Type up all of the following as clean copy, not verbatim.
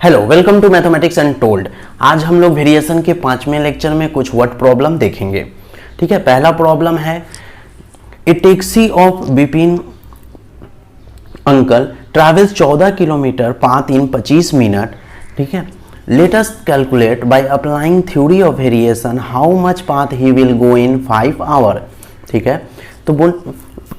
Hello, welcome to mathematics and टोल्ड। आज हम लोग वेरिएशन के 5वें लेक्चर में कुछ वर्ड प्रॉब्लम देखेंगे। ठीक है, पहला प्रॉब्लम है a taxi of Vipin uncle travels 14 kilometre path in 25 minute. ठीक है, let us calculate by applying theory of variation how much path he will go in 5 hour. ठीक है, तो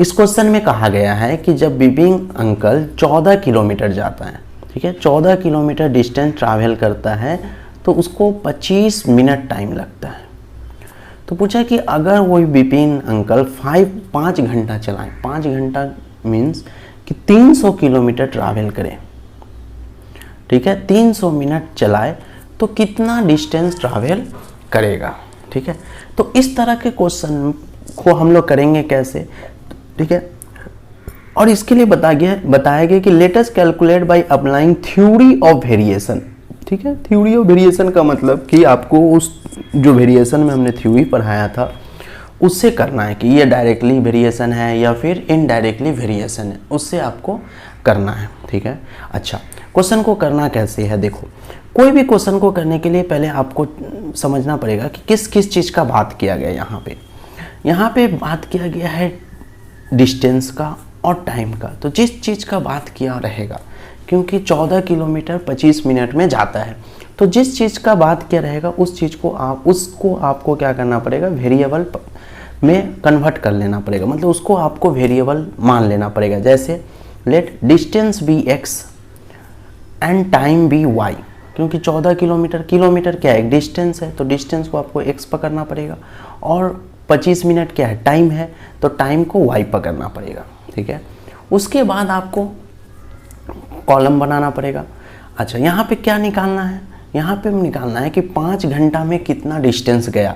इस क्वेश्चन में कहा गया है कि जब विपिन अंकल 14 किलोमीटर जाता है, ठीक है, 14 किलोमीटर डिस्टेंस ट्रैवल करता है तो उसको 25 मिनट टाइम लगता है। तो पूछा कि अगर वो विपिन अंकल 5 घंटा चलाएं, 5 घंटा मीन्स कि 300 किलोमीटर ट्रैवल करें। ठीक है, 300 मिनट चलाए तो कितना डिस्टेंस ट्रैवल करेगा। ठीक है, तो इस तरह के क्वेश्चन को हम लोग करेंगे कैसे। ठीक है, और इसके लिए बताया गया कि late us calculate by applying theory of variation. ठीक है, थ्योरी ऑफ वेरिएशन का मतलब कि आपको उस जो वेरिएशन में हमने थ्योरी पढ़ाया था उससे करना है कि ये डायरेक्टली वेरिएशन है या फिर इनडायरेक्टली वेरिएशन है, उससे आपको करना है। ठीक है, अच्छा, क्वेश्चन को करना कैसे है। देखो, कोई भी क्वेश्चन को करने के लिए पहले आपको समझना पड़ेगा कि किस किस चीज़ का बात किया गया। यहाँ पे बात किया गया है डिस्टेंस का और टाइम का। तो जिस चीज़ का बात किया रहेगा, क्योंकि 14 किलोमीटर 25 मिनट में जाता है, तो जिस चीज़ का बात किया रहेगा उस चीज़ को आपको क्या करना पड़ेगा, वेरिएबल में कन्वर्ट कर लेना पड़ेगा। मतलब उसको आपको वेरिएबल मान लेना पड़ेगा। जैसे let distance be x and time be y, क्योंकि 14 किलोमीटर क्या है, डिस्टेंस है, तो डिस्टेंस को आपको एक्स पकड़ना पड़ेगा और 25 मिनट क्या है, टाइम है, तो टाइम को वाई पकड़ना पड़ेगा। ठीक है, उसके बाद आपको कॉलम बनाना पड़ेगा। अच्छा, यहाँ पे क्या निकालना है, यहाँ पे निकालना है कि 5 घंटा में कितना डिस्टेंस गया।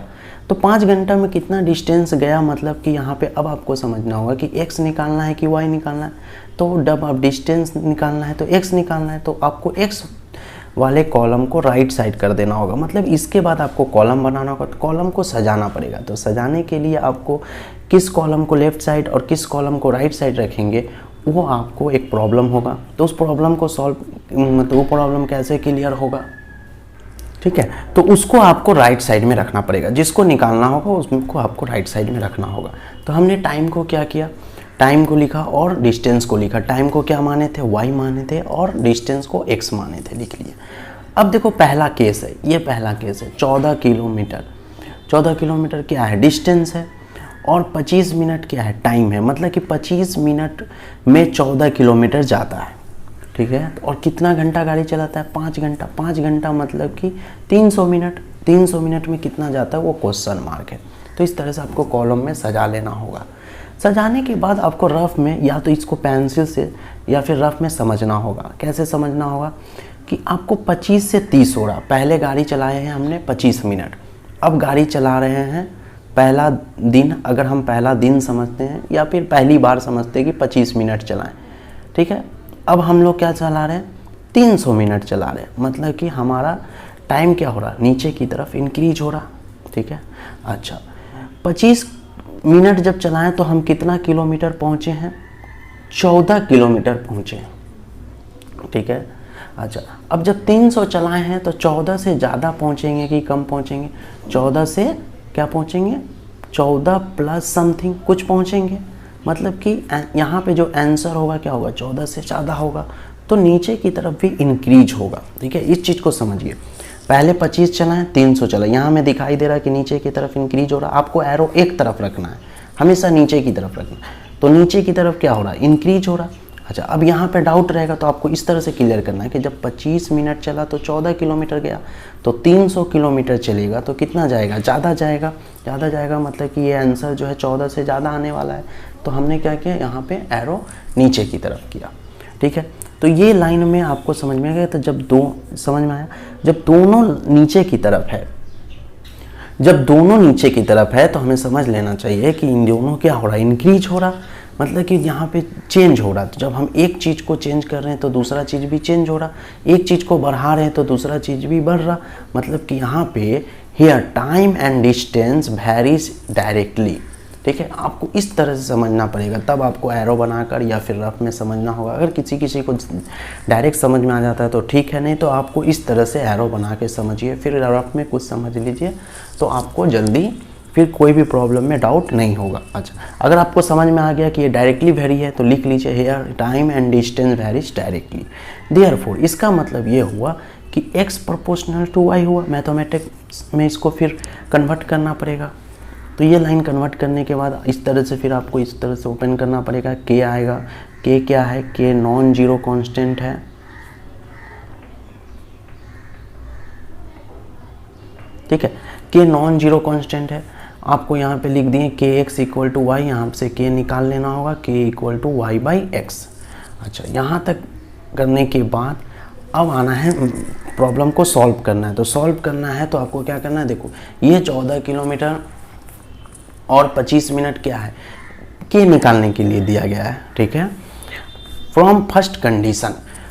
तो 5 घंटा में कितना डिस्टेंस गया मतलब कि यहाँ पे अब आपको समझना होगा कि x निकालना है कि y निकालना है। तो जब आप डिस्टेंस निकालना है तो x निकालना है, तो आपको x वाले कॉलम को राइट साइड कर देना होगा। मतलब इसके बाद आपको कॉलम बनाना होगा, तो कॉलम को सजाना पड़ेगा। तो सजाने के लिए आपको किस कॉलम को लेफ्ट साइड और किस कॉलम को राइट साइड रखेंगे, वो आपको एक प्रॉब्लम होगा। तो उस प्रॉब्लम को मतलब वो प्रॉब्लम कैसे क्लियर होगा। ठीक है, तो उसको आपको राइट साइड में रखना पड़ेगा। जिसको निकालना होगा उसको आपको राइट साइड में रखना होगा। तो हमने टाइम को क्या किया, टाइम को लिखा और डिस्टेंस को लिखा। टाइम को क्या माने थे, y माने थे, और डिस्टेंस को x माने थे, लिख लिए। अब देखो, पहला केस है, ये पहला केस है। 14 किलोमीटर क्या है, डिस्टेंस है, और 25 मिनट क्या है, टाइम है। मतलब कि 25 मिनट में 14 किलोमीटर जाता है। ठीक है, और कितना घंटा गाड़ी चलाता है, 5 घंटा। 5 घंटा मतलब कि 300 मिनट। 300 मिनट में कितना जाता है, वो क्वेश्चन मार्क है। तो इस तरह से आपको कॉलम में सजा लेना होगा। सजाने के बाद आपको रफ में या तो इसको पेंसिल से या फिर रफ में समझना होगा। कैसे समझना होगा कि आपको 25 से 30 हो रहा। पहले गाड़ी चलाए हैं हमने 25 मिनट, अब गाड़ी चला रहे हैं पहला दिन। अगर हम पहला दिन समझते हैं या फिर पहली बार समझते हैं कि 25 मिनट चलाएं। ठीक है, अब हम लोग क्या चला रहे हैं, 300 मिनट चला रहे हैं। मतलब कि हमारा टाइम क्या हो रहा, नीचे की तरफ इंक्रीज हो रहा। ठीक है, अच्छा, 25 मिनट जब चलाएं तो हम कितना किलोमीटर पहुंचे हैं, 14 किलोमीटर पहुंचे हैं। ठीक है, अच्छा, अब जब 300 चलाए हैं तो 14 से ज़्यादा पहुंचेंगे कि कम पहुंचेंगे, 14 से क्या पहुंचेंगे, 14 प्लस समथिंग कुछ पहुंचेंगे। मतलब कि यहाँ पे जो आंसर होगा क्या होगा, 14 से ज़्यादा होगा, तो नीचे की तरफ भी इंक्रीज होगा। ठीक है, इस चीज़ को समझिए। पहले 25 चलाएं, 300 चला, यहाँ में दिखाई दे रहा है कि नीचे की तरफ इंक्रीज हो रहा। आपको एरो एक तरफ रखना है, हमेशा नीचे की तरफ रखना है। तो नीचे की तरफ क्या हो रहा है, इंक्रीज हो रहा। अच्छा, अब यहाँ पे डाउट रहेगा तो आपको इस तरह से क्लियर करना है कि जब 25 मिनट चला तो 14 किलोमीटर गया, तो 300 किलोमीटर चलेगा तो कितना जाएगा, ज़्यादा जाएगा। मतलब कि ये आंसर जो है 14 से ज़्यादा आने वाला है। तो हमने क्या किया, यहाँ पे एरो नीचे की तरफ किया। ठीक है, तो ये लाइन में आपको समझ में आ गया। तो समझ में आया, जब दोनों नीचे की तरफ है तो हमें समझ लेना चाहिए कि इन दोनों क्या हो रहा है, इंक्रीज हो रहा। मतलब कि यहाँ पे चेंज हो रहा। तो जब हम एक चीज़ को चेंज कर रहे हैं तो दूसरा चीज़ भी चेंज हो रहा। एक चीज़ को बढ़ा रहे हैं तो दूसरा चीज़ भी बढ़ रहा। मतलब कि यहाँ पे here time and distance varies directly. ठीक है, आपको इस तरह से समझना पड़ेगा, तब आपको एरो बनाकर या फिर रफ में समझना होगा। अगर किसी को डायरेक्ट समझ में आ जाता है तो ठीक है, नहीं तो आपको इस तरह से एरो बना के समझिए, फिर रफ में कुछ समझ लीजिए, तो आपको जल्दी फिर कोई भी प्रॉब्लम में डाउट नहीं होगा। अच्छा, अगर आपको समझ में आ गया कि ये डायरेक्टली वेरी है तो लिख लीजिए here time and distance varies directly, therefore इसका मतलब ये हुआ कि x प्रोपोर्शनल टू y हुआ। मैथमेटिक्स में इसको फिर कन्वर्ट करना पड़ेगा, तो ये लाइन कन्वर्ट करने के बाद इस तरह से फिर आपको इस तरह से ओपन करना पड़ेगा। k आएगा, k क्या है, k नॉन जीरो कांस्टेंट है, ठीक है, k नॉन जीरो कांस्टेंट है। आपको यहाँ पे लिख दिए के एक्स इक्वल टू वाई, यहाँ से k निकाल लेना होगा, k equal to y by x. अच्छा, यहाँ तक करने के बाद अब आना है प्रॉब्लम को सॉल्व करना है। तो सॉल्व करना है तो आपको क्या करना है, देखो ये 14 किलोमीटर और 25 मिनट क्या है, k निकालने के लिए दिया गया है, ठीक है। From first condition,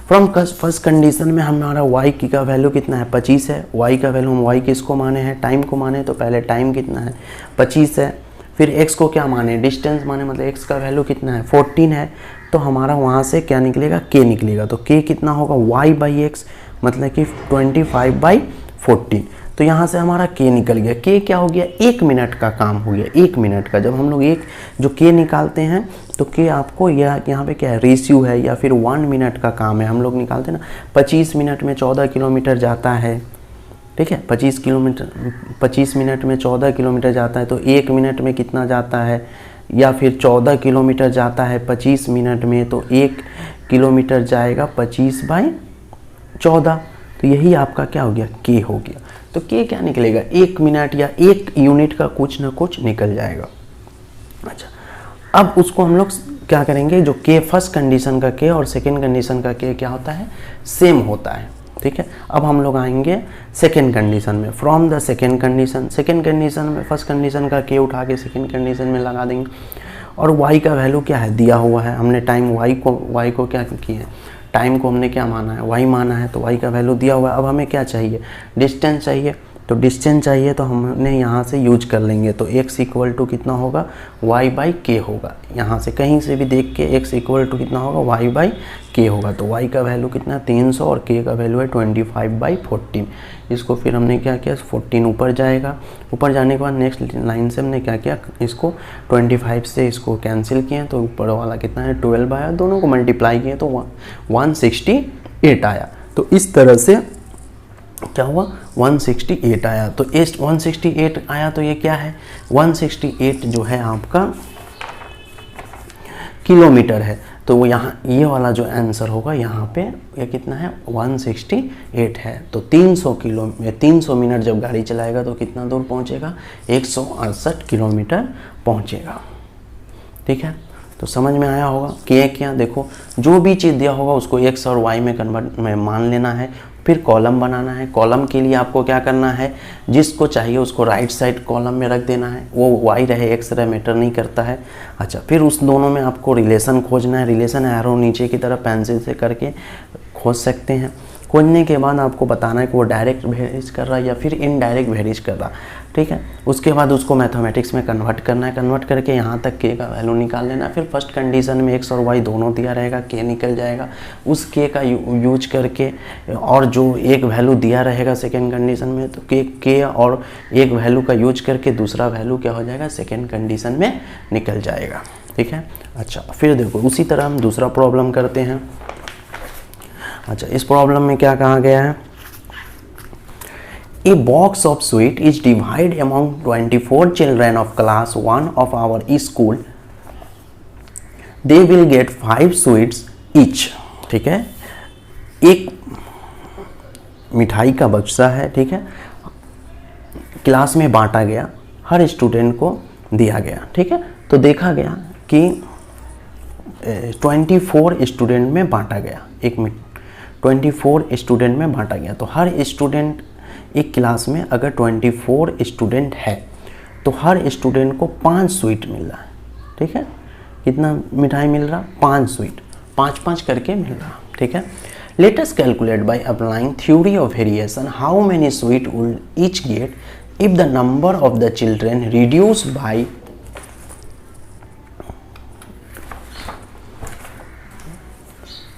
from first condition में हमारा y की का वैल्यू कितना है, 25 है। y का वैल्यू हम y किसको माने हैं, टाइम को माने, तो पहले टाइम कितना है, 25 है। फिर x को क्या माने, डिस्टेंस माने, मतलब x का वैल्यू कितना है, 14 है। तो हमारा वहाँ से क्या निकलेगा, k निकलेगा। तो k कितना होगा, y बाई एक्स, मतलब कि 25/14। तो यहाँ से हमारा k निकल गया। k क्या हो गया, 1 मिनट का काम हो गया, 1 मिनट का। जब हम लोग एक जो k निकालते हैं तो k आपको यहाँ पे क्या है, रेशियो है या फिर 1 मिनट का काम है। हम लोग निकालते हैं ना, 25 मिनट में 14 किलोमीटर जाता है, ठीक है, 25 मिनट में 14 किलोमीटर जाता है, तो 1 मिनट में कितना जाता है, या फिर 14 किलोमीटर जाता है 25 मिनट में, तो 1 किलोमीटर जाएगा 25/14। तो यही आपका क्या हो गया, k हो गया। तो k क्या निकलेगा, 1 मिनट या 1 यूनिट का कुछ ना कुछ निकल जाएगा। अच्छा, अब उसको हम लोग क्या करेंगे, जो k फर्स्ट कंडीशन का k और सेकेंड कंडीशन का k क्या होता है, सेम होता है, ठीक है। अब हम लोग आएंगे सेकेंड कंडीशन में। फ्रॉम द सेकेंड कंडीशन में फर्स्ट कंडीशन का k उठा के सेकेंड कंडीशन में लगा देंगे, और y का वैल्यू क्या है, दिया हुआ है। हमने टाइम y को क्या किया है, टाइम को हमने क्या माना है, y माना है, तो y का वैल्यू दिया हुआ है। अब हमें क्या चाहिए, डिस्टेंस चाहिए, तो डिस्टेंस चाहिए तो हमने यहाँ से यूज कर लेंगे। तो x इक्वल टू कितना होगा, y बाई के होगा। यहाँ से कहीं से भी देख के x इक्वल टू कितना होगा, y बाई के होगा। तो y का वैल्यू कितना 300 और k का वैल्यू है 25/14। इसको फिर हमने क्या किया, 14 ऊपर जाएगा। ऊपर जाने के बाद नेक्स्ट लाइन से हमने क्या किया, इसको 25 से इसको कैंसिल किए, तो ऊपर वाला कितना है 12 आया। दोनों को मल्टीप्लाई किए तो 168 आया। तो इस तरह से क्या हुआ, 168 आया। तो 168 आया, तो ये क्या है, 168 जो है आपका किलोमीटर है। तो वो यहाँ ये वाला जो आंसर होगा यहाँ पे ये कितना है, 168 है। तो 300 मिनट जब गाड़ी चलाएगा तो कितना दूर पहुँचेगा, 168 किलोमीटर पहुँचेगा, ठीक है। तो समझ में आया होगा कि क्या, देखो जो भी चीज़ दिया होगा उसको x और y में कन्वर्ट में मान लेना है, फिर कॉलम बनाना है। कॉलम के लिए आपको क्या करना है, जिसको चाहिए उसको राइट साइड कॉलम में रख देना है, वो y रहे x रहे मैटर नहीं करता है। अच्छा, फिर उस दोनों में आपको रिलेशन खोजना है। रिलेशन एरो नीचे की तरफ पेंसिल से करके खोज सकते हैं। खोजने के बाद आपको बताना है कि वो डायरेक्ट वेरीज कर रहा है या फिर इनडायरेक्ट वेरीज कर रहा, ठीक है। उसके बाद उसको मैथमेटिक्स में कन्वर्ट करना है। कन्वर्ट करके यहाँ तक k का वैल्यू निकाल लेना है। फिर फर्स्ट कंडीशन में x और y दोनों दिया रहेगा, k निकल जाएगा। उस k का यूज करके और जो एक वैल्यू दिया रहेगा सेकेंड कंडीशन में, तो k और एक वैल्यू का यूज करके दूसरा वैल्यू क्या हो जाएगा, सेकेंड कंडीशन में निकल जाएगा, ठीक है। अच्छा, फिर देखो उसी तरह हम दूसरा प्रॉब्लम करते हैं। अच्छा, इस प्रॉब्लम में क्या कहा गया है, A box of sweet is divided among 24 children of class 1 of our school. They will get 5 sweets each. ठीक है, एक मिठाई का बक्सा है, ठीक है, क्लास में बांटा गया, हर स्टूडेंट को दिया गया, ठीक है। तो देखा गया कि 24 स्टूडेंट में बांटा गया, 24 स्टूडेंट में बांटा गया। तो हर स्टूडेंट, एक क्लास में अगर 24 स्टूडेंट है तो हर स्टूडेंट को 5 स्वीट मिल रहा है, ठीक है। कितना मिठाई मिल रहा, 5 स्वीट, 5-5 करके मिल रहा, ठीक है। Let us calculate by applying theory of variation how many sweet will each get if the number of the children reduce by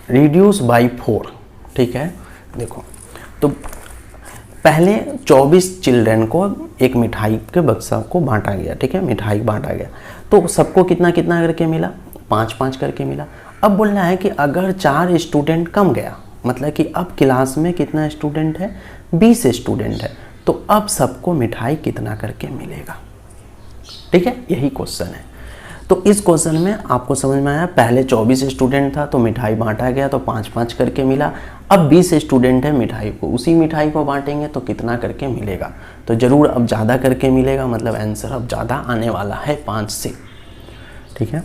reduce by 4, ठीक है। देखो तो पहले 24 चिल्ड्रन को एक मिठाई के बक्सा को बांटा गया, ठीक है, मिठाई बांटा गया, तो सबको कितना कितना करके मिला, 5-5 करके मिला। अब बोल रहा है कि अगर 4 स्टूडेंट कम गया, मतलब कि अब क्लास में कितना स्टूडेंट है, 20 स्टूडेंट है, तो अब सबको मिठाई कितना करके मिलेगा, ठीक है, यही क्वेश्चन है। तो इस क्वेश्चन में आपको समझ में आया, पहले 24 स्टूडेंट था तो मिठाई बांटा गया तो 5-5 करके मिला, अब 20 स्टूडेंट है, मिठाई को उसी मिठाई को बांटेंगे तो कितना करके मिलेगा, तो ज़रूर अब ज़्यादा करके मिलेगा, मतलब आंसर अब ज़्यादा आने वाला है 5 से, ठीक है।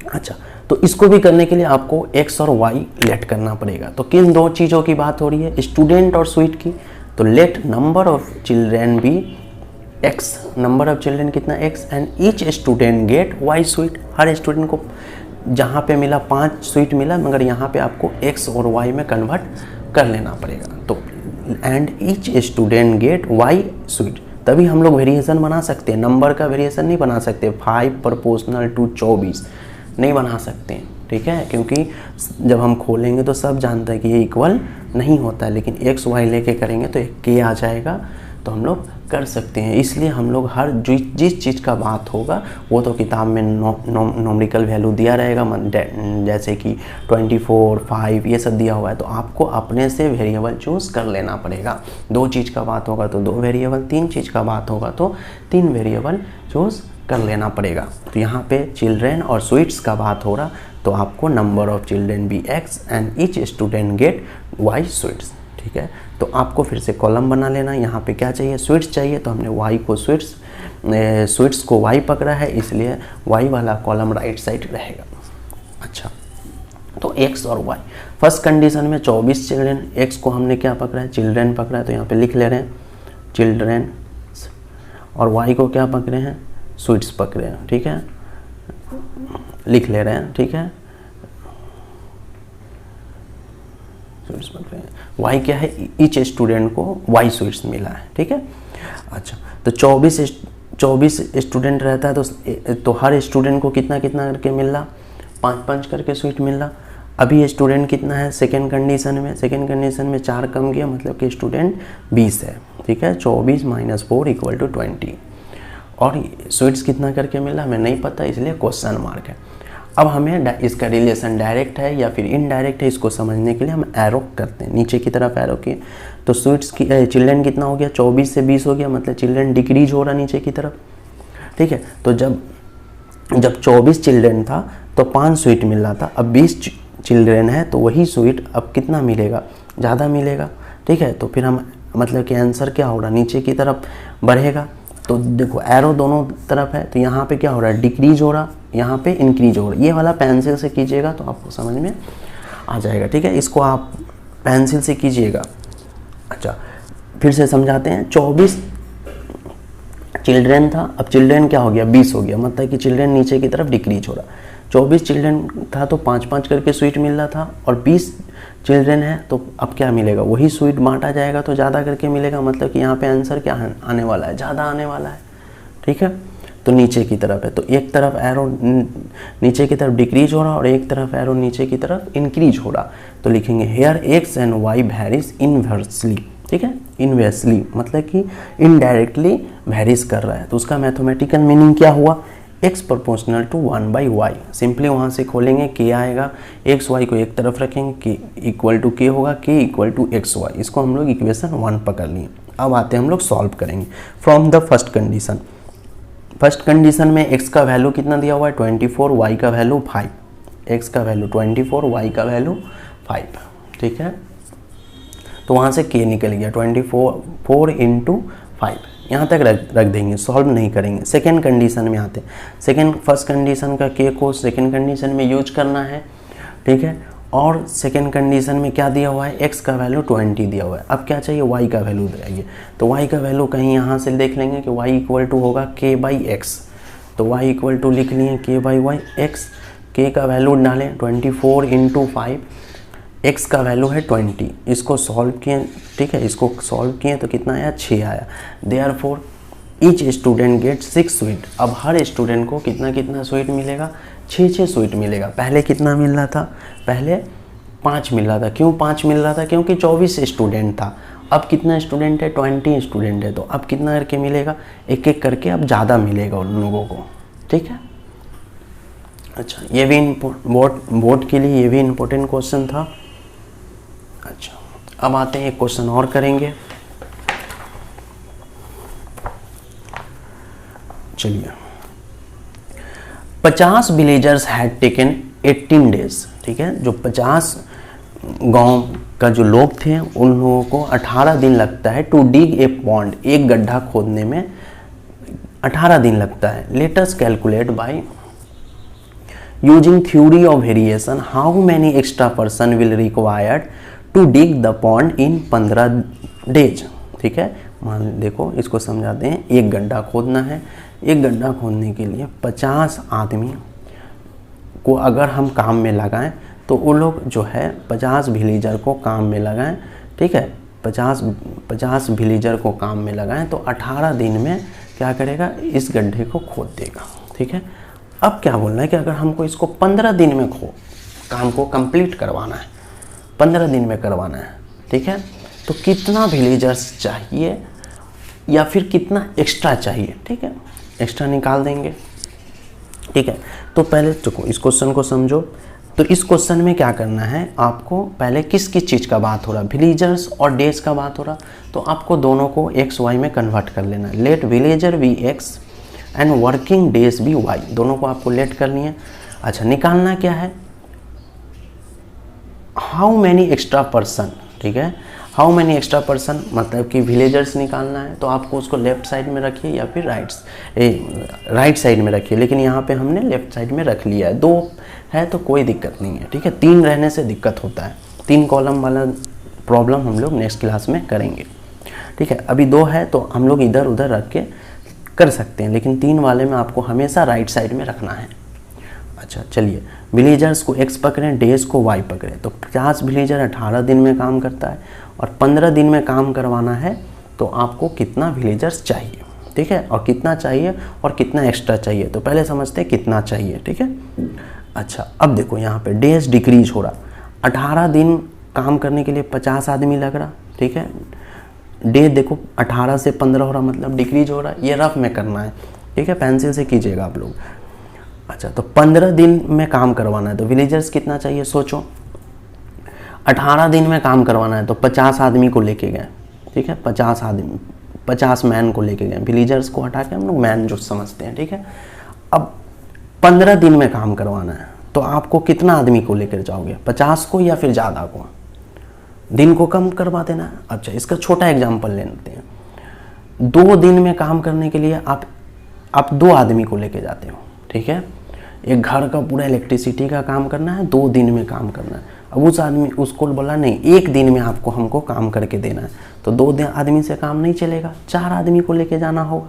अच्छा, तो इसको भी करने के लिए आपको x और y लेट करना पड़ेगा। तो किन दो चीज़ों की बात हो रही है, स्टूडेंट और स्वीट की, तो let number of children be x, number of children कितना x, and each student get y sweet, हर स्टूडेंट को जहाँ पे मिला 5 स्वीट मिला, मगर यहाँ पे आपको x और y में कन्वर्ट कर लेना पड़ेगा। तो and each student get y sweet, तभी हम लोग वेरिएशन बना सकते हैं, नंबर का वेरिएशन नहीं बना सकते, 5 प्रोपोर्शनल टू 24 नहीं बना सकते हैं, ठीक है, क्योंकि जब हम खोलेंगे तो सब जानते हैं कि ये इक्वल नहीं होता है, लेकिन एक्स वाई लेके करेंगे तो एक के आ जाएगा, तो हम लोग कर सकते हैं। इसलिए हम लोग हर जिस चीज़ का बात होगा वो तो किताब में नॉमरिकल वैल्यू दिया रहेगा, जैसे कि 24, 5 ये सब दिया हुआ है, तो आपको अपने से वेरिएबल चूज़ कर लेना पड़ेगा। 2 चीज़ का बात होगा तो 2 वेरिएबल, 3 चीज़ का बात होगा तो 3 वेरिएबल चूज़ कर लेना पड़ेगा। तो यहाँ पे चिल्ड्रेन और स्वीट्स का बात हो रहा, तो आपको number of children be x and each student get y sweets, ठीक है। तो आपको फिर से कॉलम बना लेना, यहाँ पे क्या चाहिए, स्वीट्स चाहिए, तो हमने y को स्वीट्स को y पकड़ा है, इसलिए y वाला कॉलम राइट साइड रहेगा। अच्छा, तो x और y, फर्स्ट कंडीशन में 24 चिल्ड्रेन, x को हमने क्या पकड़ा है, चिल्ड्रेन पकड़ा है, तो यहाँ पे लिख ले रहे हैं चिल्ड्रेन, और y को क्या पकड़े हैं, स्वीट्स पकड़े हैं, ठीक है, लिख ले रहे हैं, ठीक है, स्वीट्स पकड़े हैं। y क्या है, ईच स्टूडेंट को y स्वीट्स मिला है, ठीक है। अच्छा, तो 24 स्टूडेंट रहता है तो हर स्टूडेंट को कितना कितना करके मिल रहा, 5-5 करके स्वीट मिल रहा। अभी स्टूडेंट कितना है सेकेंड कंडीशन में 4 कम गया, मतलब कि स्टूडेंट 20 है, ठीक है, 24 - 4 = 20, और स्वीट्स कितना करके मिला हमें नहीं पता, इसलिए क्वेश्चन मार्क है। अब हमें इसका रिलेशन डायरेक्ट है या फिर इनडायरेक्ट है, इसको समझने के लिए हम एरो करते हैं, नीचे की तरफ एरो किए, तो स्वीट्स की चिल्ड्रेन कितना हो गया, 24 से 20 हो गया, मतलब चिल्ड्रेन डिक्रीज हो रहा नीचे की तरफ, ठीक है। तो जब 24 चिल्ड्रेन था तो 5 स्वीट मिल रहा था, अब 20 चिल्ड्रेन है तो वही स्वीट अब कितना मिलेगा, ज़्यादा मिलेगा, ठीक है। तो फिर हम मतलब कि आंसर क्या हो रहा, नीचे की तरफ बढ़ेगा। तो देखो एरो दोनों तरफ है, तो यहाँ पे क्या हो रहा है, डिक्रीज हो रहा, यहाँ पे इंक्रीज हो रहा। ये वाला पेंसिल से कीजिएगा तो आपको समझ में आ जाएगा, ठीक है, इसको आप पेंसिल से कीजिएगा। अच्छा, फिर से समझाते हैं, 24 चिल्ड्रेन था, अब चिल्ड्रेन क्या हो गया, 20 हो गया, मतलब कि चिल्ड्रेन नीचे की तरफ डिक्रीज हो रहा। 24 चिल्ड्रेन था तो 5-5 करके स्वीट मिल रहा था, और 20 चिल्ड्रेन है तो अब क्या मिलेगा, वही स्वीट बांटा जाएगा तो ज़्यादा करके मिलेगा, मतलब कि यहाँ पे आंसर क्या आने वाला है, ज़्यादा आने वाला है, ठीक है। तो नीचे की तरफ है, तो एक तरफ एरो नीचे की तरफ डिक्रीज हो रहा और एक तरफ एरो नीचे की तरफ इंक्रीज हो रहा, तो लिखेंगे here x and y varies inversely, ठीक है, इनवर्सली मतलब कि इनडायरेक्टली वेरीज कर रहा है। तो उसका मैथमेटिकल मीनिंग क्या हुआ, x proportional to 1/y, simply वहाँ से खोलेंगे k आएगा, x y को एक तरफ रखेंगे, k इक्वल टू k होगा, k equal to x y, इसको हम लोग इक्वेशन 1 पकड़ लिए। अब आते हैं हम लोग सॉल्व करेंगे from the first condition. First condition में x का वैल्यू कितना दिया हुआ है 24, y का वैल्यू 5, x का वैल्यू 24, y का वैल्यू 5, ठीक है। तो वहाँ से k निकल गया 24 × 5, यहाँ तक रख देंगे, सॉल्व नहीं करेंगे। सेकेंड कंडीशन में आते हैं, फर्स्ट कंडीशन का k को सेकेंड कंडीशन में यूज करना है, ठीक है। और सेकेंड कंडीशन में क्या दिया हुआ है, x का वैल्यू 20 दिया हुआ है। अब क्या चाहिए, y का वैल्यू चाहिए, तो y का वैल्यू कहीं यहाँ से देख लेंगे कि y इक्वल टू होगा k/x, तो y इक्वल टू लिख लिए k/y, x k का वैल्यू डालें 24 × 5, x का वैल्यू है 20, इसको सॉल्व किए, ठीक है, इसको सॉल्व किए तो कितना आया, 6 आया। Therefore each student gate 6 sweet, अब हर स्टूडेंट को कितना कितना स्वीट मिलेगा, 6 स्वीट मिलेगा। पहले कितना मिल रहा था, पहले 5 मिल रहा था। क्यों 5 मिल रहा था? क्योंकि 24 स्टूडेंट था। अब कितना स्टूडेंट है? 20 स्टूडेंट है। तो अब कितना करके मिलेगा? एक एक करके अब ज़्यादा मिलेगा उन लोगों को, ठीक है। अच्छा, ये भी बोर्ड के लिए ये भी इम्पोर्टेंट क्वेश्चन था। अच्छा, अब आते हैं एक क्वेश्चन और करेंगे। चलिए, 50 विलेजर्स हैड टेकन 18 डेज, ठीक है। जो 50 गांव का जो लोग थे उन लोगों को 18 दिन लगता है टू डिग ए पॉन्ड, एक गड्ढा खोदने में 18 दिन लगता है। Let us calculate by using theory of variation how many extra person will required to dig the pond in 15 days, ठीक है। मान देखो, इसको समझाते हैं। एक गड्ढा खोदना है, एक गड्ढा खोदने के लिए 50 आदमी को अगर हम काम में लगाएं तो वो लोग जो है 50 विलेजर को काम में लगाएं, ठीक है। 50 विलेजर को काम में लगाएं तो 18 दिन में क्या करेगा? इस गड्ढे को खोद देगा, ठीक है। अब क्या बोलना है कि अगर हमको इसको 15 दिन में काम को कंप्लीट करवाना है, 15 दिन में करवाना है, ठीक है, तो कितना विलेजर्स चाहिए या फिर कितना एक्स्ट्रा चाहिए, ठीक है। एक्स्ट्रा निकाल देंगे, ठीक है। तो पहले देखो, इस क्वेश्चन को समझो। तो इस क्वेश्चन में क्या करना है आपको? पहले किस किस चीज़ का बात हो रहा? विलेजर्स और डेज का बात हो रहा। तो आपको दोनों को एक्स वाई में कन्वर्ट कर लेना है। Let villager be x and working days be y, दोनों को आपको लेट करनी है। अच्छा, निकालना क्या है? हाउ मैनी एक्स्ट्रा पर्सन, ठीक है। हाउ मैनी एक्स्ट्रा पर्सन मतलब कि विलेजर्स निकालना है। तो आपको उसको लेफ्ट साइड में रखिए या फिर राइट साइड में रखिए, लेकिन यहाँ पे हमने लेफ्ट साइड में रख लिया है। 2 है तो कोई दिक्कत नहीं है, ठीक है। 3 रहने से दिक्कत होता है। 3 कॉलम वाला प्रॉब्लम हम लोग नेक्स्ट क्लास में करेंगे, ठीक है। अभी 2 है तो हम लोग इधर उधर रख के कर सकते हैं, लेकिन 3 वाले में आपको हमेशा राइट साइड में रखना है। अच्छा, चलिए, विलेजर्स को एक्स पकड़ें, डेज को वाई पकड़ें। तो 50 विलेजर 18 दिन में काम करता है और 15 दिन में काम करवाना है। तो आपको कितना विलेजर्स चाहिए, ठीक है, और कितना चाहिए और कितना एक्स्ट्रा चाहिए। तो पहले समझते हैं कितना चाहिए, ठीक है। अच्छा, अब देखो यहाँ पे डेज डिक्रीज हो रहा। 18 दिन काम करने के लिए 50 आदमी लग रहा, ठीक है। डे देखो 18 से 15 हो रहा, मतलब डिक्रीज हो रहा। ये रफ में करना है, ठीक है, पेंसिल से कीजिएगा आप लोग। अच्छा, तो 15 दिन में काम करवाना है तो विलेजर्स कितना चाहिए सोचो। 18 दिन में काम करवाना है तो 50 आदमी को लेके गए, ठीक है। 50 आदमी, 50 मैन को लेके गए। विलेजर्स को हटा के हम लोग मैन जो समझते हैं, ठीक है। अब 15 दिन में काम करवाना है तो आपको कितना आदमी को लेकर जाओगे? 50 को या फिर ज़्यादा को? दिन को कम करवा देना है। अच्छा, इसका छोटा एग्जाम्पल ले लेते हैं। 2 दिन में काम करने के लिए आप 2 आदमी को लेके जाते हो, ठीक है। एक घर का पूरा इलेक्ट्रिसिटी का काम करना है, 2 दिन में काम करना है। अब उसको बोला नहीं, 1 दिन में हमको काम करके देना है। तो 2 आदमी से काम नहीं चलेगा, 4 आदमी को लेके जाना होगा,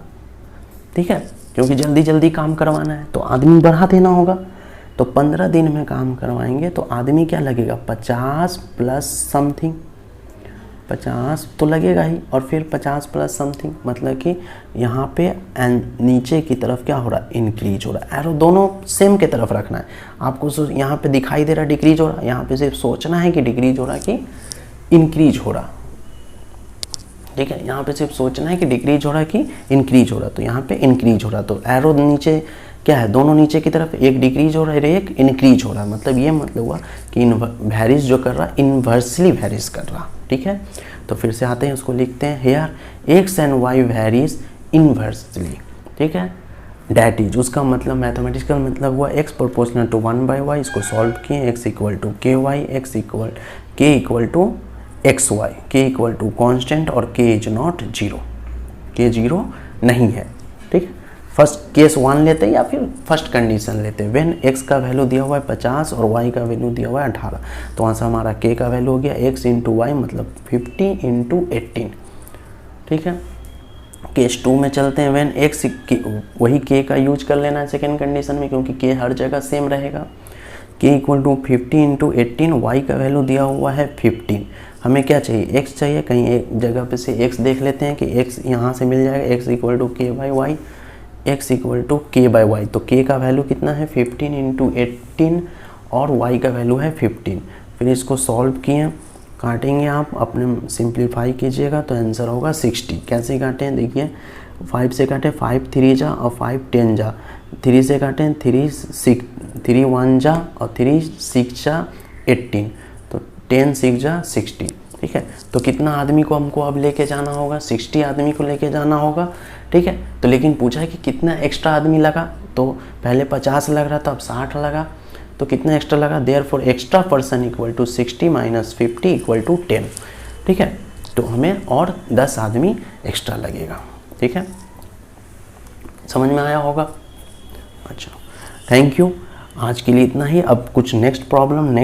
ठीक है, क्योंकि जल्दी जल्दी काम करवाना है तो आदमी बढ़ा देना होगा। तो 15 दिन में काम करवाएंगे तो आदमी क्या लगेगा? 50 प्लस समथिंग, 50 तो लगेगा ही, और फिर 50 प्लस समथिंग, मतलब कि यहाँ पे नीचे की तरफ क्या हो रहा है? इंक्रीज हो रहा है। एरो दोनों सेम के तरफ रखना है आपको। यहाँ पे दिखाई दे रहा डिक्रीज हो रहा, यहाँ पे सिर्फ सोचना है कि डिक्रीज हो रहा कि इंक्रीज हो रहा, ठीक है। यहाँ पे सिर्फ सोचना है कि डिक्रीज हो रहा कि इंक्रीज हो रहा। तो यहाँ पे इंक्रीज हो रहा, तो एरो नीचे क्या है? दोनों नीचे की तरफ, एक डिक्रीज हो रहा है, एक इंक्रीज हो रहा। मतलब ये मतलब हुआ कि वेरिस जो कर रहा इन्वर्सली वेरिस कर रहा, ठीक है। तो फिर से आते हैं, उसको लिखते हैं here x and y varies inversely, ठीक है। डैट इज, उसका मतलब मैथमेटिकल मतलब हुआ x प्रोपोर्शनल टू 1/y। इसको सॉल्व किए, x equal to k y, k equal to x y, k equal to constant और k इज नॉट 0, k 0 नहीं है, ठीक है। फर्स्ट केस 1 लेते हैं या फिर फर्स्ट कंडीशन लेते हैं। व्हेन x का वैल्यू दिया हुआ है 50 और y का वैल्यू दिया हुआ है 18, तो वहाँ से हमारा k का वैल्यू हो गया x इंटू वाई, मतलब 50 इंटू 18, ठीक है। केस 2 में चलते हैं। व्हेन x, वही k का यूज कर लेना है सेकेंड कंडीशन में, क्योंकि k हर जगह सेम रहेगा। k equal to 50 into 18, y का वैल्यू दिया हुआ है 15। हमें क्या चाहिए? x चाहिए। कहीं एक जगह पे से x देख लेते हैं कि x यहाँ से मिल जाएगा, x equal to k by y, x equal to k by y. तो k का वैल्यू कितना है? 15 इंटू 18 और y का वैल्यू है 15। फिर इसको सॉल्व किए, काटेंगे, आप अपने सिंप्लीफाई कीजिएगा तो आंसर होगा 60। कैसे काटें देखिए, 5 से काटें 5 3 जा और 5 10 जा, 3 से काटें 3 1 जा और 3 6 जा 18, तो 10 6 जा 60। ठीक है, तो कितना आदमी को हमको अब लेके जाना होगा, 60 आदमी को लेके जाना होगा। ठीक है, तो लेकिन पूछा है कि कितना एक्स्ट्रा आदमी लगा, तो पहले 50 लग रहा था, अब 60 लगा, तो कितना एक्स्ट्रा लगा, therefore extra person equal to 60 minus 50 equal to 10। ठीक है, तो हमें और 10 आदमी एक्स्ट्रा लगेगा। ठीक है, समझ में आया होगा। अच्छा, थैंक यू, आज के लिए इतना ही। अब कुछ नेक्स्ट प्रॉब्लम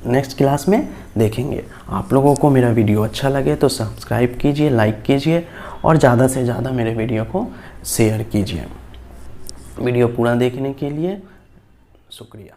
नेक्स्ट क्लास में देखेंगे। आप लोगों को मेरा वीडियो अच्छा लगे तो सब्सक्राइब कीजिए, लाइक कीजिए और ज़्यादा से ज़्यादा मेरे वीडियो को शेयर कीजिए। वीडियो पूरा देखने के लिए शुक्रिया।